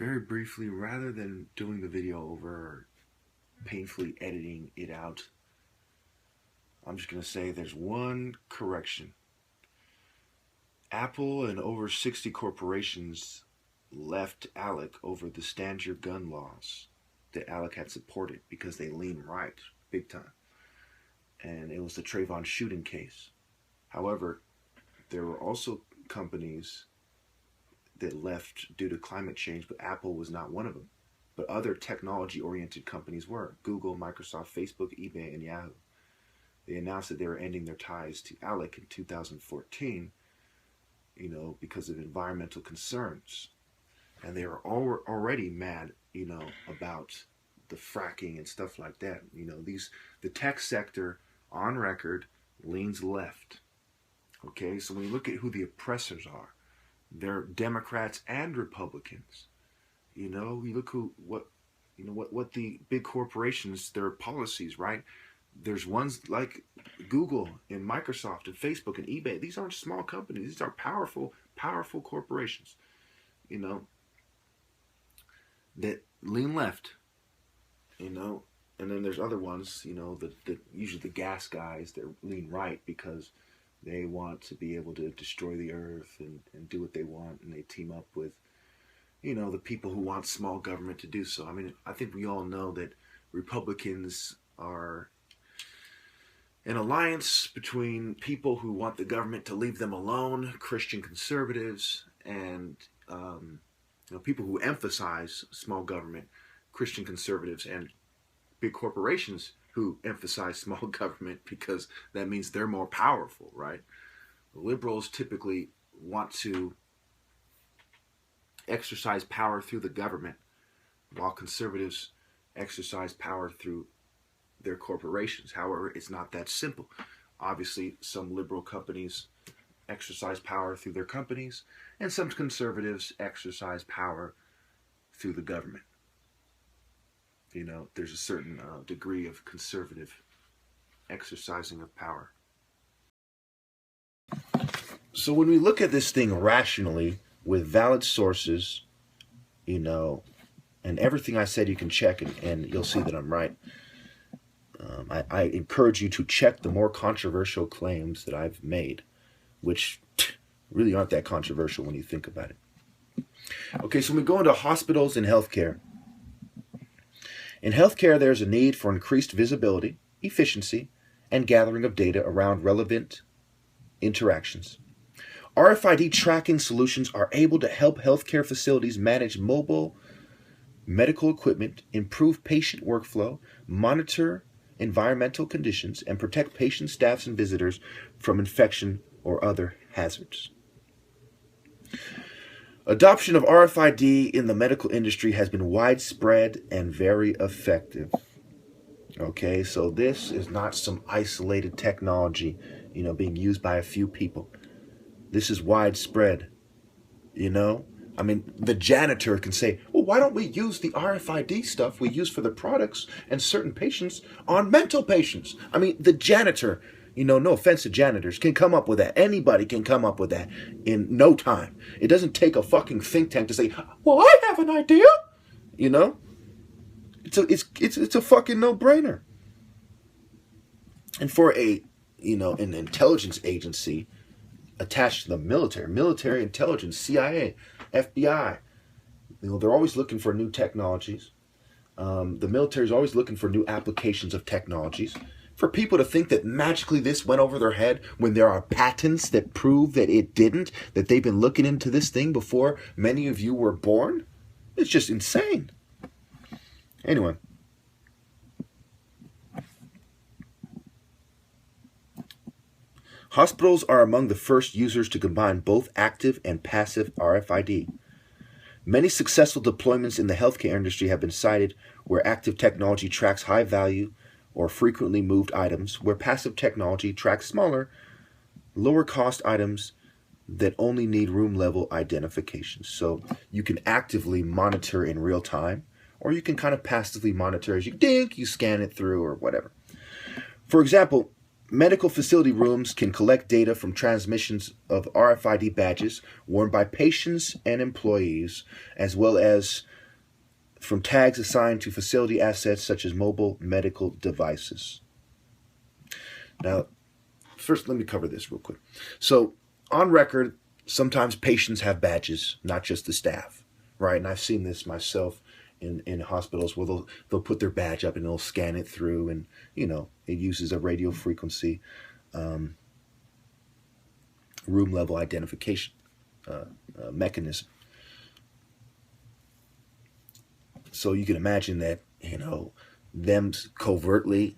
very briefly, rather than doing the video over or painfully editing it out, I'm just going to say there's one correction. Apple and over 60 corporations left ALEC over the stand your gun laws that ALEC had supported because they lean right big time. And it was the Trayvon shooting case. However, there were also companies that left due to climate change, but Apple was not one of them. But other technology-oriented companies were. Google, Microsoft, Facebook, eBay, and Yahoo. They announced that they were ending their ties to ALEC in 2014, because of environmental concerns. And they were already mad, about the fracking and stuff like that. The tech sector on record leans left. Okay, so when you look at who the oppressors are, they're Democrats and Republicans. You look what the big corporations, their policies, right? There's ones like Google and Microsoft and Facebook and eBay. These aren't small companies. These are powerful corporations, that lean left, and then there's other ones, that usually the gas guys that lean right because they want to be able to destroy the earth and do what they want, and they team up with, the people who want small government to do so. I mean, I think we all know that Republicans are an alliance between people who want the government to leave them alone, Christian conservatives, and people who emphasize small government, Christian conservatives, and big corporations who emphasize small government because that means they're more powerful, right? Liberals typically want to exercise power through the government, while conservatives exercise power through their corporations. However, it's not that simple. Obviously, some liberal companies exercise power through their companies, and some conservatives exercise power through the government. There's a certain degree of conservative exercising of power. So when we look at this thing rationally with valid sources, and everything I said you can check, and you'll see that I'm right. I encourage you to check the more controversial claims that I've made, which really aren't that controversial when you think about it. Okay, so we go into hospitals and healthcare. In healthcare, there's a need for increased visibility, efficiency, and gathering of data around relevant interactions. RFID tracking solutions are able to help healthcare facilities manage mobile medical equipment, improve patient workflow, monitor environmental conditions, and protect patients, staffs, and visitors from infection or other hazards. Adoption of RFID in the medical industry has been widespread and very effective. Okay, so this is not some isolated technology, being used by a few people. This is widespread, I mean, the janitor can say, well, why don't we use the RFID stuff we use for the products and certain patients on mental patients? I mean, the janitor, no offense to janitors, can come up with that. Anybody can come up with that in no time. It doesn't take a fucking think tank to say, well, I have an idea. It's a fucking no-brainer. And for an intelligence agency attached to the military intelligence, CIA, FBI, they're always looking for new technologies. The military is always looking for new applications of technologies. For people to think that magically this went over their head when there are patents that prove that it didn't, that they've been looking into this thing before many of you were born, it's just insane. Anyway. Hospitals are among the first users to combine both active and passive RFID. Many successful deployments in the healthcare industry have been cited where active technology tracks high value or frequently moved items, where passive technology tracks smaller, lower cost items that only need room level identification. So you can actively monitor in real time, or you can kind of passively monitor as you scan it through or whatever. For example, medical facility rooms can collect data from transmissions of RFID badges worn by patients and employees, as well as from tags assigned to facility assets such as mobile medical devices. Now, first, let me cover this real quick. So, on record, sometimes patients have badges, not just the staff, right? And I've seen this myself in hospitals where they'll put their badge up and they'll scan it through, and it uses a radio frequency room level identification mechanism. So you can imagine that them covertly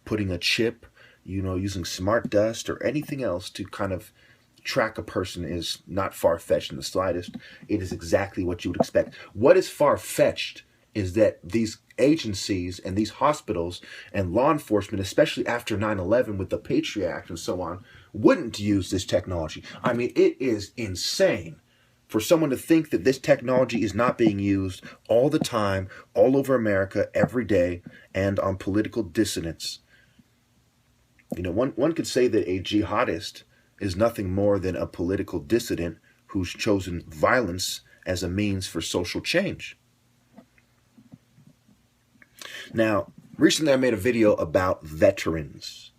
putting a chip, using smart dust or anything else to kind of track a person is not far-fetched in the slightest. It is exactly what you would expect. What is far-fetched is that these agencies and these hospitals and law enforcement, especially after 9/11 with the Patriot Act and so on, wouldn't use this technology. I mean, it is insane for someone to think that this technology is not being used all the time, all over America, every day, and on political dissidents. One could say that a jihadist is nothing more than a political dissident who's chosen violence as a means for social change. Now, recently I made a video about veterans,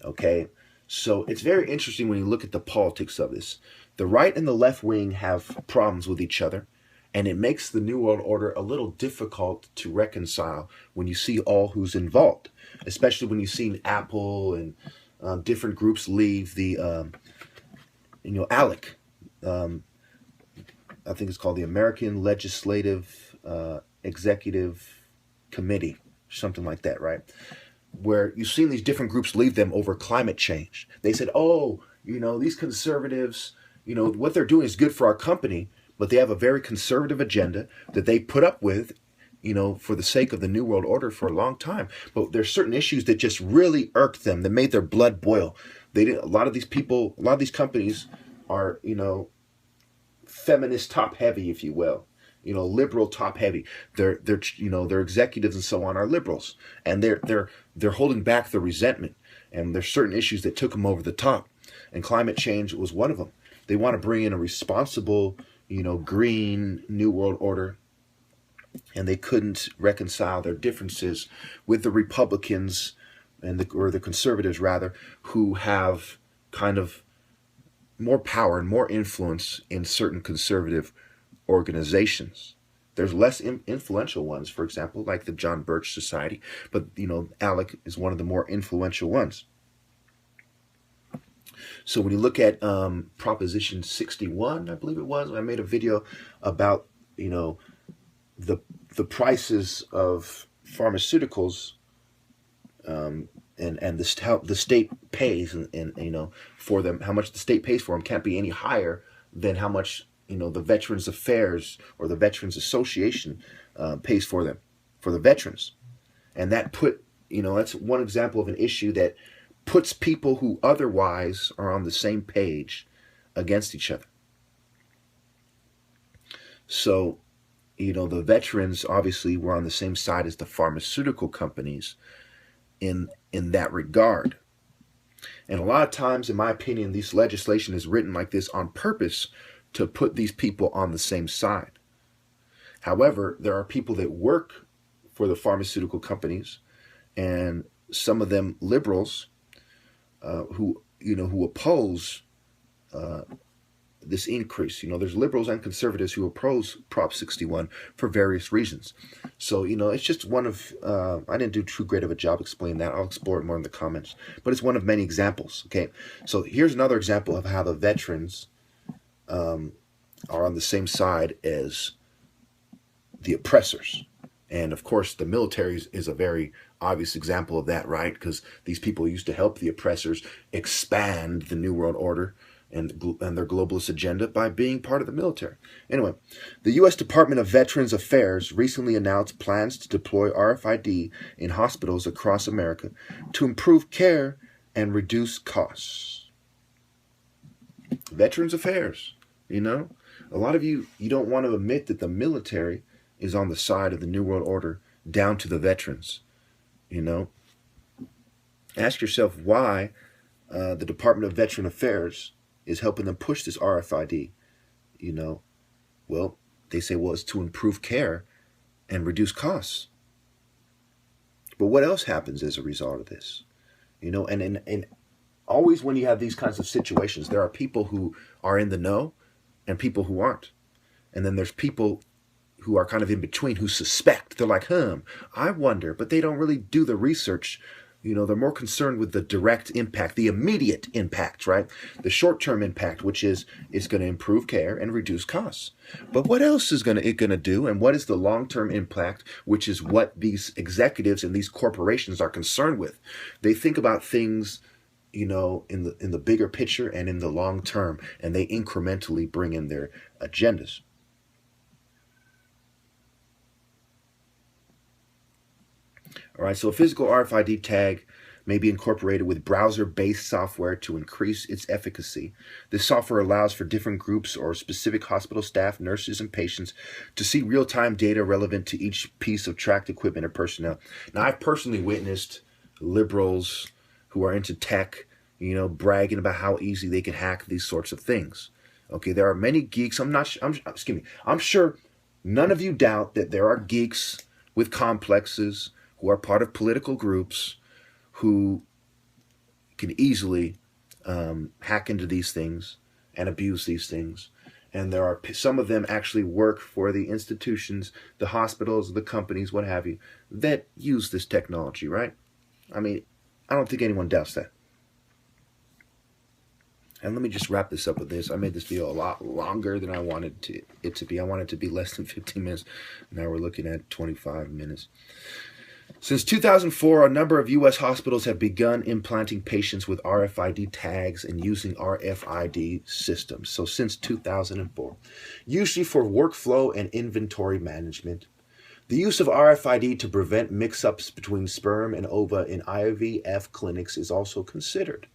okay? So it's very interesting when you look at the politics of this. The right and the left wing have problems with each other, and it makes the New World Order a little difficult to reconcile when you see all who's involved, especially when you've seen Apple and different groups leave the, ALEC. I think it's called the American Legislative Executive Committee, something like that, right? Where you've seen these different groups leave them over climate change. They said, these conservatives, what they're doing is good for our company, but they have a very conservative agenda that they put up with, for the sake of the New World Order for a long time. But there's certain issues that just really irked them, that made their blood boil. A lot of these companies are, feminist top heavy, if you will. Liberal top heavy. Their executives and so on are liberals, and they're holding back the resentment. And there's certain issues that took them over the top, and climate change was one of them. They want to bring in a responsible, green New World Order, and they couldn't reconcile their differences with the Republicans or the conservatives rather, who have kind of more power and more influence in certain conservative organizations. There's less influential ones, for example, like the John Birch Society, but ALEC is one of the more influential ones. So when you look at Proposition 61, I believe it was, I made a video about the prices of pharmaceuticals and the state pays and for them, how much the state pays for them can't be any higher than how much the Veterans Affairs or the Veterans Association pays for them, for the veterans. And that that's one example of an issue that puts people who otherwise are on the same page against each other. So, the veterans obviously were on the same side as the pharmaceutical companies in that regard. And a lot of times, in my opinion, this legislation is written like this on purpose to put these people on the same side. However, there are people that work for the pharmaceutical companies, and some of them liberals who oppose this increase. There's liberals and conservatives who oppose Prop 61 for various reasons. So, it's just one of, I didn't do too great of a job explaining that. I'll explore it more in the comments. But it's one of many examples, okay? So here's another example of how the veterans are on the same side as the oppressors. And of course, the military is a very obvious example of that, right? Because these people used to help the oppressors expand the New World Order and their globalist agenda by being part of the military. Anyway, the U.S. Department of Veterans Affairs recently announced plans to deploy RFID in hospitals across America to improve care and reduce costs. Veterans Affairs, a lot of you don't want to admit that the military is on the side of the New World Order down to the veterans, And Ask yourself why the Department of Veteran Affairs is helping them push this RFID. You know, well, they say, well, it's to improve care and reduce costs. But what else happens as a result of this? You know, and always when you have these kinds of situations, there are people who are in the know and people who aren't. And then there's people who are kind of in between who suspect. They're like, I wonder, but they don't really do the research. You know, they're more concerned with the direct impact, the immediate impact, right? The short-term impact, which is it's going to improve care and reduce costs. But what else is it going to do? And what is the long-term impact, which is what these executives and these corporations are concerned with? They think about things, you know, in the bigger picture and in the long term, and they incrementally bring in their agendas. All right, so a physical RFID tag may be incorporated with browser-based software to increase its efficacy. This software allows for different groups or specific hospital staff, nurses, and patients to see real-time data relevant to each piece of tracked equipment or personnel. Now, I've personally witnessed liberals who are into tech, you know, bragging about how easy they can hack these sorts of things. Okay, there are many geeks. I'm sure none of you doubt that there are geeks with complexes who are part of political groups who can easily hack into these things and abuse these things. And there are some of them actually work for the institutions, the hospitals, the companies, what have you, that use this technology, right? I mean, I don't think anyone doubts that. And let me just wrap this up with this. I made this video a lot longer than I wanted it to be. I wanted it to be less than 15 minutes. Now we're looking at 25 minutes. Since 2004, a number of U.S. hospitals have begun implanting patients with RFID tags and using RFID systems. So since 2004, usually for workflow and inventory management. The use of RFID to prevent mix-ups between sperm and ova in IVF clinics is also considered.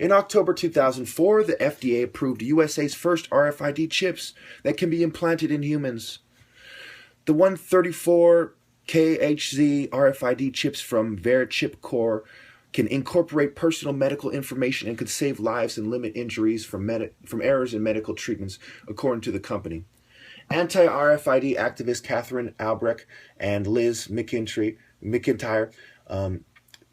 In October 2004, the FDA approved USA's first RFID chips that can be implanted in humans. The 134 KHZ RFID chips from VeriChip can incorporate personal medical information and could save lives and limit injuries from errors in medical treatments, according to the company. Anti-RFID activists Catherine Albrecht and Liz McIntyre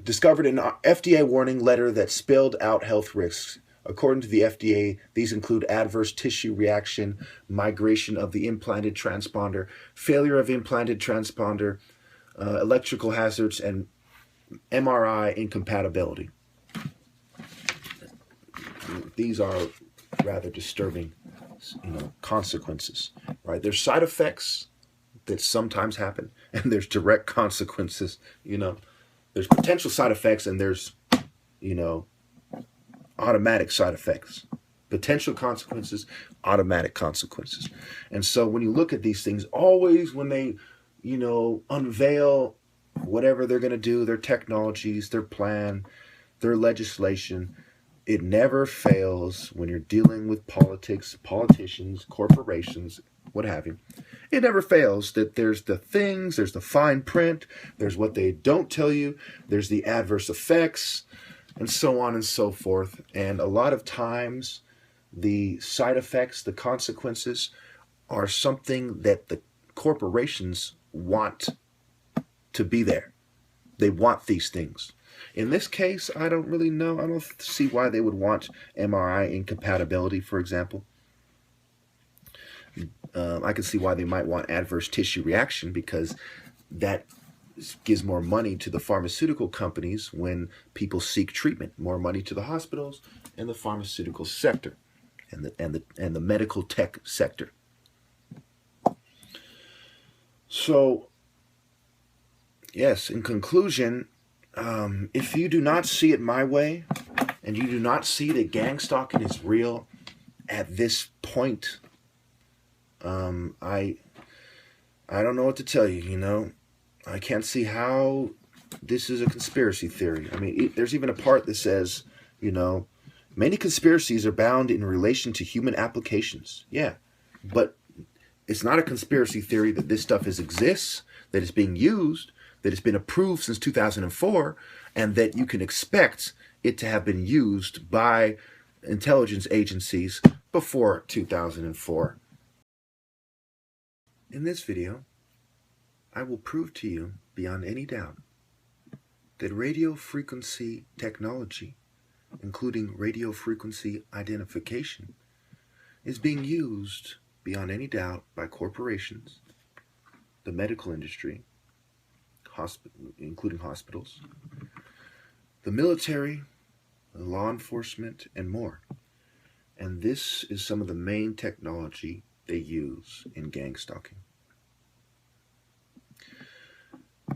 discovered an FDA warning letter that spelled out health risks. According to the FDA, these include adverse tissue reaction, migration of the implanted transponder, failure of implanted transponder, electrical hazards, and MRI incompatibility. These are rather disturbing, consequences, right? There's side effects that sometimes happen, and there's direct consequences, There's potential side effects, and there's, automatic side effects. Potential consequences, automatic consequences. And so when you look at these things, always when they, unveil whatever they're going to do, their technologies, their plan, their legislation, it never fails when you're dealing with politics, politicians, corporations, what have you. It never fails that there's the things, there's the fine print, there's what they don't tell you, there's the adverse effects, and so on and so forth. And a lot of times, the side effects, the consequences, are something that the corporations want to be there. They want these things. In this case, I don't really know. I don't see why they would want MRI incompatibility, for example. I can see why they might want adverse tissue reaction, because that gives more money to the pharmaceutical companies when people seek treatment, more money to the hospitals and the pharmaceutical sector and the medical tech sector. So, yes, in conclusion, if you do not see it my way, and you do not see that gang stalking is real at this point, I don't know what to tell you, I can't see how this is a conspiracy theory. I mean, there's even a part that says, many conspiracies are bound in relation to human applications. Yeah, but it's not a conspiracy theory that this stuff exists, that it's being used. that it's been approved since 2004, and that you can expect it to have been used by intelligence agencies before 2004. In this video, I will prove to you beyond any doubt that radio frequency technology, including radio frequency identification, is being used beyond any doubt by corporations, the medical industry, including hospitals, the military, law enforcement, and more. And this is some of the main technology they use in gang stalking.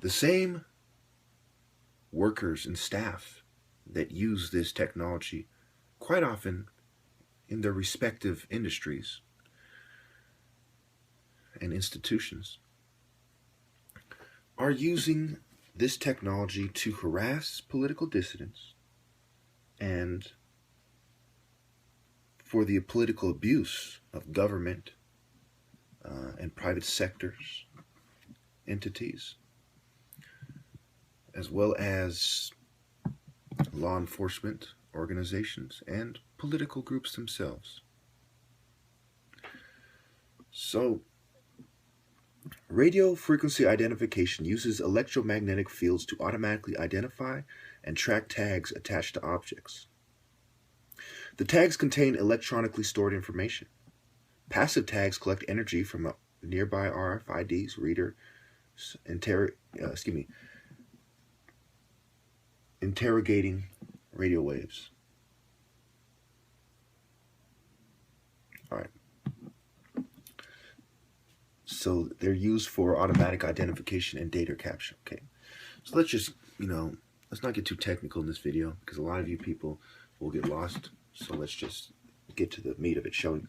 The same workers and staff that use this technology quite often in their respective industries and institutions are using this technology to harass political dissidents and for the political abuse of government and private sectors, entities, as well as law enforcement organizations and political groups themselves. So, radio frequency identification uses electromagnetic fields to automatically identify and track tags attached to objects. The tags contain electronically stored information. Passive tags collect energy from a nearby RFID's reader, interrogating radio waves. All right. So they're used for automatic identification and data capture. Okay. So let's just, let's not get too technical in this video because a lot of you people will get lost. So let's just get to the meat of it, shall we?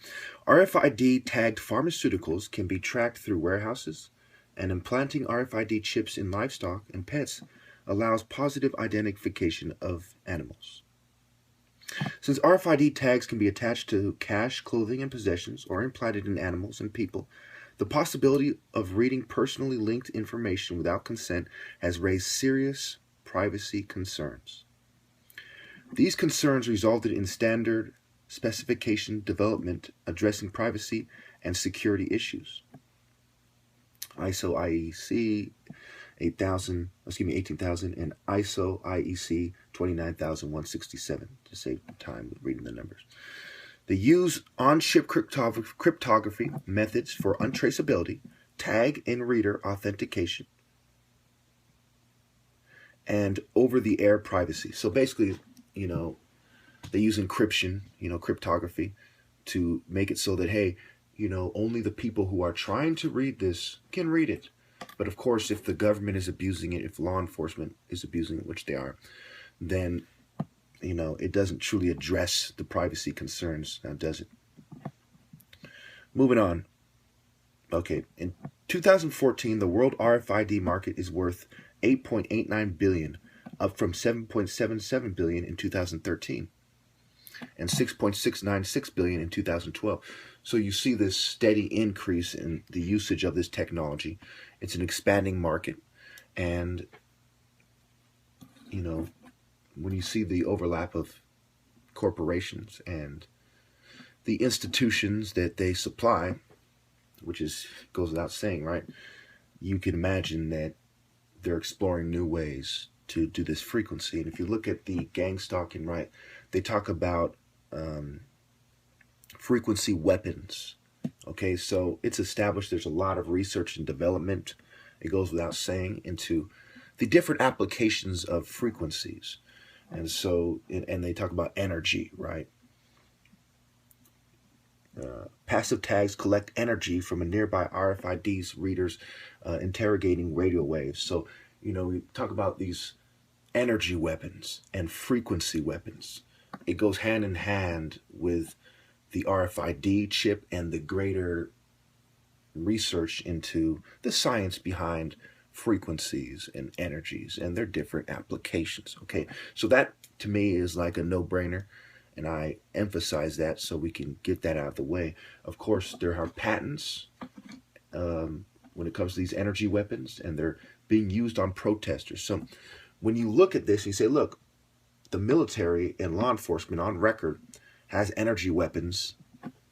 RFID tagged pharmaceuticals can be tracked through warehouses, and implanting RFID chips in livestock and pets allows positive identification of animals. Since RFID tags can be attached to cash, clothing, and possessions, or implanted in animals and people, the possibility of reading personally linked information without consent has raised serious privacy concerns. These concerns resulted in standard specification development addressing privacy and security issues. ISO IEC 18,000 and ISO IEC 29167 to save time reading the numbers. They use on-chip cryptography methods for untraceability, tag and reader authentication, and over-the-air privacy. So basically, they use encryption, cryptography, to make it so that, hey, only the people who are trying to read this can read it. But of course, if the government is abusing it, if law enforcement is abusing it, which they are, then, it doesn't truly address the privacy concerns, now does it? Moving on. Okay, in 2014, the world RFID market is worth $8.89 billion, up from $7.77 billion in 2013. and $6.696 billion in 2012. So you see this steady increase in the usage of this technology. It's an expanding market, and when you see the overlap of corporations and the institutions that they supply, which goes without saying, right? You can imagine that they're exploring new ways to do this frequency. And if you look at the gang stalking, right, they talk about frequency weapons. Okay, so it's established there's a lot of research and development, it goes without saying, into the different applications of frequencies. And so, and they talk about energy, right? Passive tags collect energy from a nearby RFID's readers interrogating radio waves. So, we talk about these energy weapons and frequency weapons. It goes hand in hand with the RFID chip and the greater research into the science behind frequencies and energies and their different applications. Okay, so that to me is like a no-brainer, and I emphasize that so we can get that out of the way. Of course, there are patents when it comes to these energy weapons, and they're being used on protesters. So when you look at this, you say, look, the military and law enforcement on record has energy weapons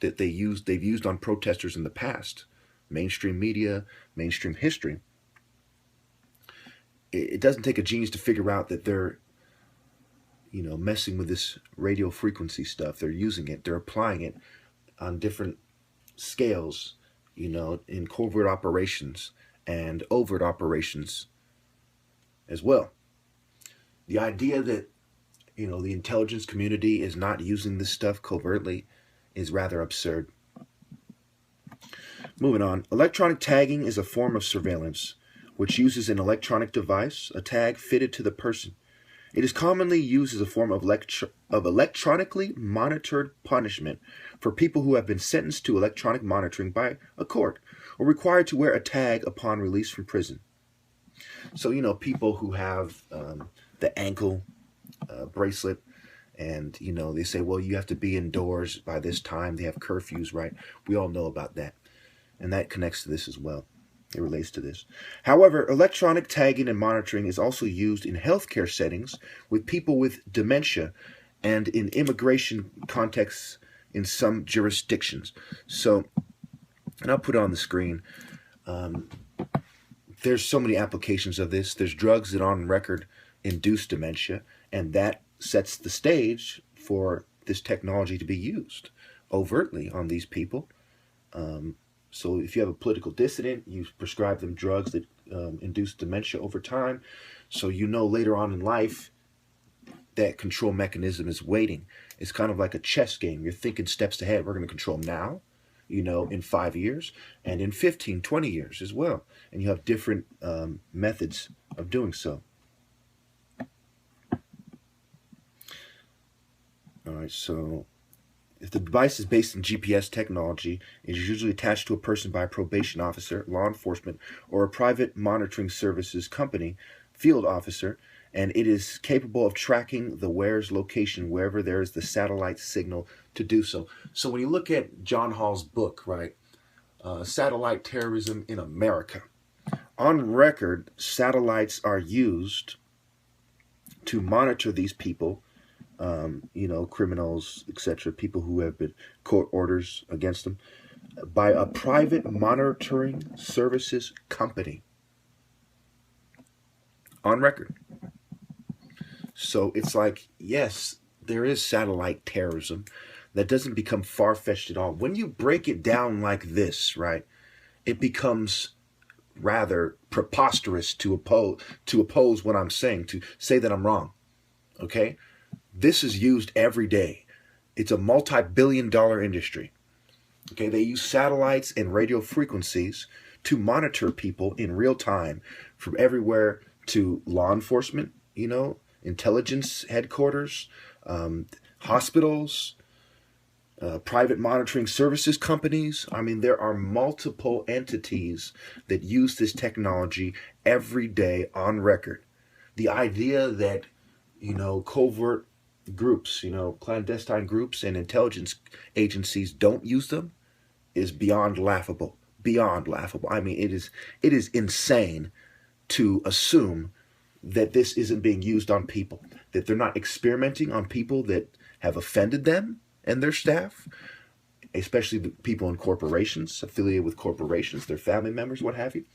that they've used on protesters in the past. Mainstream media, mainstream history. It doesn't take a genius to figure out that they're, messing with this radio frequency stuff. They're using it. They're applying it on different scales, in covert operations and overt operations as well. The idea that, the intelligence community is not using this stuff covertly is rather absurd. Moving on. Electronic tagging is a form of surveillance which uses an electronic device, a tag fitted to the person. It is commonly used as a form of electronically monitored punishment for people who have been sentenced to electronic monitoring by a court or required to wear a tag upon release from prison. So, people who have the ankle bracelet, and, they say, well, you have to be indoors by this time. They have curfews, right? We all know about that. And that connects to this as well. It relates to this. However, electronic tagging and monitoring is also used in healthcare settings with people with dementia and in immigration contexts in some jurisdictions. So, and I'll put it on the screen. There's so many applications of this. There's drugs that on record induce dementia, and that sets the stage for this technology to be used overtly on these people. So if you have a political dissident, you prescribe them drugs that induce dementia over time. So later on in life, that control mechanism is waiting. It's kind of like a chess game. You're thinking steps ahead. We're going to control now, in 5 years, and in 15, 20 years as well. And you have different methods of doing so. All right, so if the device is based in GPS technology, it is usually attached to a person by a probation officer, law enforcement, or a private monitoring services company, field officer, and it is capable of tracking the wearer's location wherever there is the satellite signal to do so. So when you look at John Hall's book, right, Satellite Terrorism in America, on record, satellites are used to monitor these people, criminals, etc., people who have been court orders against them, by a private monitoring services company. On record. So it's like, yes, there is satellite terrorism. That doesn't become far-fetched at all. When you break it down like this, right, it becomes rather preposterous to oppose what I'm saying, to say that I'm wrong. Okay? This is used every day. It's a multi-billion-dollar industry. Okay, they use satellites and radio frequencies to monitor people in real time, from everywhere to law enforcement, intelligence headquarters, hospitals, private monitoring services companies. I mean, there are multiple entities that use this technology every day on record. The idea that, covert groups, clandestine groups and intelligence agencies don't use them is beyond laughable. Beyond laughable. I mean, it is insane to assume that this isn't being used on people, that they're not experimenting on people that have offended them and their staff, especially the people in corporations, affiliated with corporations, their family members, what have you,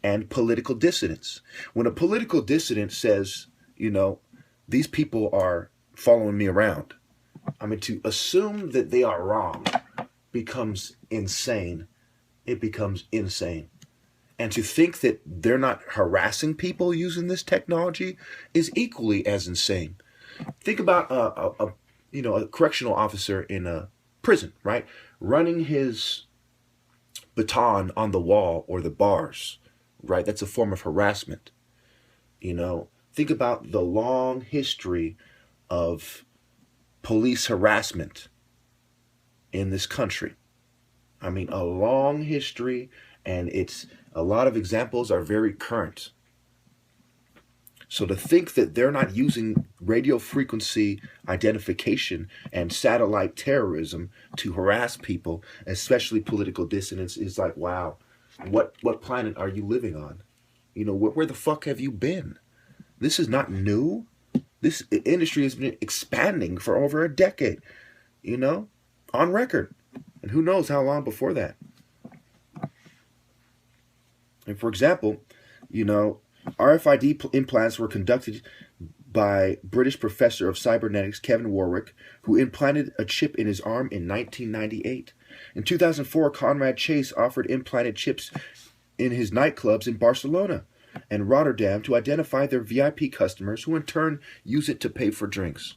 and political dissidents. When a political dissident says, these people are following me around, I mean, to assume that they are wrong becomes insane. It becomes insane. And to think that they're not harassing people using this technology is equally as insane. Think about a correctional officer in a prison, right? Running his baton on the wall or the bars, right? That's a form of harassment. Think about the long history of police harassment in this country. I mean, a long history, and a lot of examples are very current. So to think that they're not using radio frequency identification and satellite terrorism to harass people, especially political dissidents, is like, wow, what planet are you living on? You know, where the fuck have you been? This is not new. This industry has been expanding for over a decade, you know, on record. And who knows how long before that. And for example, you know, RFID implants were conducted by British professor of cybernetics Kevin Warwick, who implanted a chip in his arm in 1998. In 2004, Conrad Chase offered implanted chips in his nightclubs in Barcelona and Rotterdam to identify their VIP customers, who in turn use it to pay for drinks.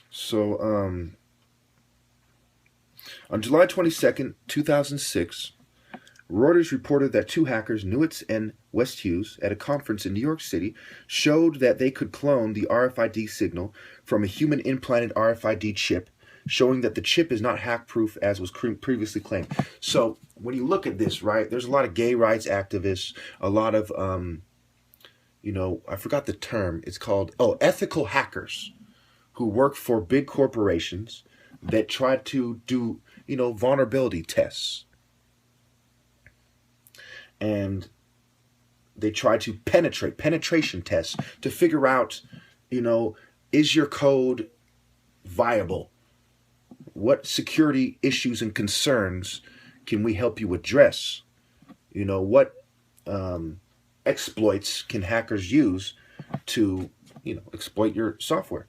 So, on July 22nd, 2006, Reuters reported that two hackers, Newitz and West Hughes, at a conference in New York City, showed that they could clone the RFID signal from a human-implanted RFID chip, showing that the chip is not hack-proof as was previously claimed. So, when you look at this, right, there's a lot of gay rights activists, a lot of, you know, I forgot the term. It's called, ethical hackers, who work for big corporations that try to do, you know, vulnerability tests. And they try to penetration tests to figure out, you know, is your code viable? What security issues and concerns can we help you address? You know, what exploits can hackers use to, you know, exploit your software?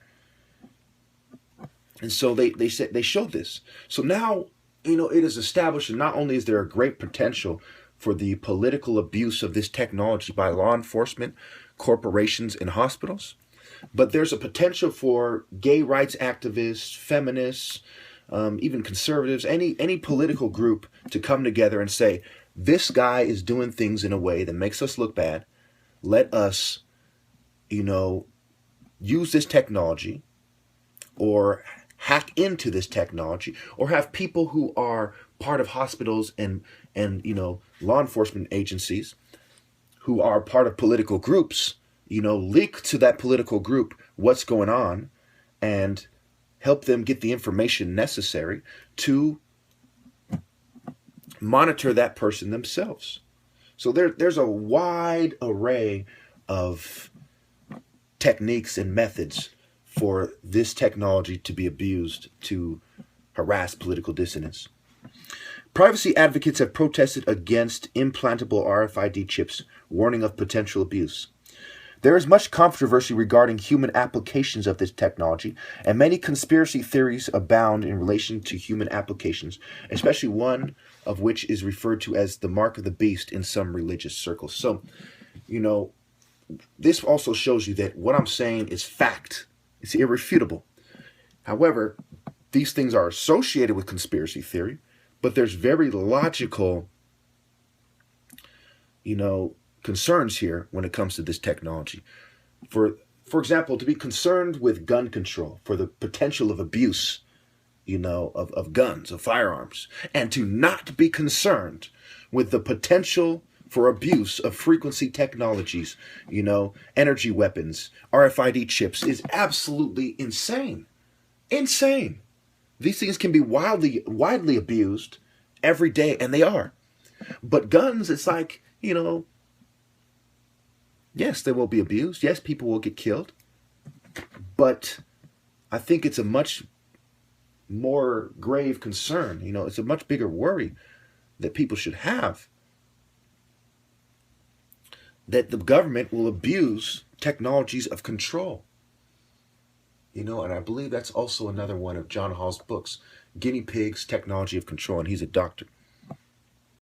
And so they showed this. So now, you know, it is established, and not only is there a great potential for the political abuse of this technology by law enforcement, corporations, and hospitals, but there's a potential for gay rights activists, feminists, even conservatives, any political group to come together and say, this guy is doing things in a way that makes us look bad. Let us, you know, use this technology or hack into this technology, or have people who are part of hospitals and you know, law enforcement agencies who are part of political groups, you know, leak to that political group what's going on and help them get the information necessary to monitor that person themselves. So there's a wide array of techniques and methods for this technology to be abused to harass political dissidents. Privacy advocates have protested against implantable RFID chips, warning of potential abuse. There is much controversy regarding human applications of this technology, and many conspiracy theories abound in relation to human applications, especially one of which is referred to as the mark of the beast in some religious circles. So, you know, this also shows you that what I'm saying is fact. It's irrefutable. However, these things are associated with conspiracy theory, but there's very logical, you know, concerns here when it comes to this technology. For example, to be concerned with gun control, for the potential of abuse, you know, of guns, of firearms, and to not be concerned with the potential for abuse of frequency technologies, you know, energy weapons, RFID chips, is absolutely insane. Insane. These things can be widely abused every day, and they are. But guns, it's like, you know, yes, they will be abused. Yes, people will get killed. But I think it's a much more grave concern. You know, it's a much bigger worry that people should have, that the government will abuse technologies of control. You know, and I believe that's also another one of John Hall's books, Guinea Pigs, Technology of Control, and he's a doctor.